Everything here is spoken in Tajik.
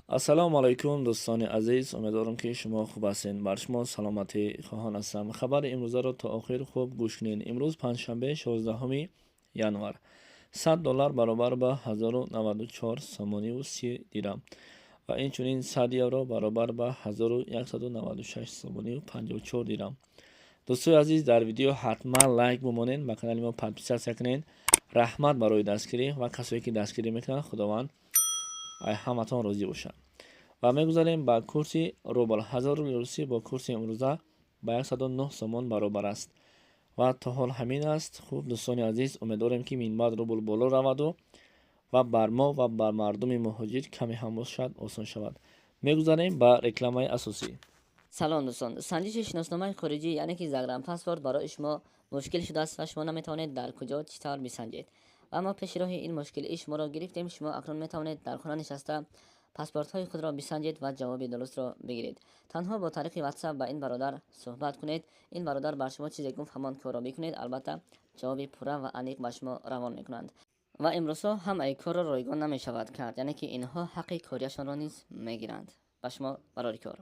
ассалому алайкум дӯстони азиз, умедворам ки шумо хуб ҳастед. бар шумо саломатӣ хоҳон ҳастам. хабари имрӯзаро то охир хуб гӯш кунед. имрӯз панҷшанбе 16 январ. $100 баробар ба 1094 сомониву 30 дирам ва инчунин 100 евро баробар ба 1196 сомониву 54 дирам. дӯстои азиз, дар видео ҳатман лайк бумонед, ба канали мо подписатсия кунед. раҳмат барои дастгирӣ ва касое ки дастгирӣ мекунанд, худованд ай ҳаматон розӣ бошад. ва мегузарем ба курси рубл. 1000 рубли русӣ бо курси имрӯза ба 109 сомон баробар аст. ва то ҳол ҳамин аст. хуб дӯстони азиз, умедворем ки минбаъд рубл боло раваду ва бар мо ва бар мардуми муҳоҷир каме ҳам бошад осон шавад. мегузарем ба рекламаи асосӣ. салом дӯстон, санҷиши шиносномаи хориҷӣ яъне ки загранпаспорт барои шумо мушкил шудааст ва шумо наметавонед дар куҷо чӣ тавр бисанҷед. ва мо пеши роҳи ин мушкилии шуморо гирифтем. шумо акнун метавонед дар хона нишаста паспортҳои худро бисанҷед ва ҷавоби дурустро бигиред. танҳо бо тариқи ватсап ба ин бародар суҳбат кунед. ин бародар бар шумо чизе гуфт ҳамон корро бикунед. албатта ҷавоби пурра ва аниқ ба шумо равон мекунанд. ва имрӯзҳо ҳамаи корро ройгон намешавад кард, яъне ки инҳо ҳаққи корияшонро низ мегиранд. ба шумо барори кор.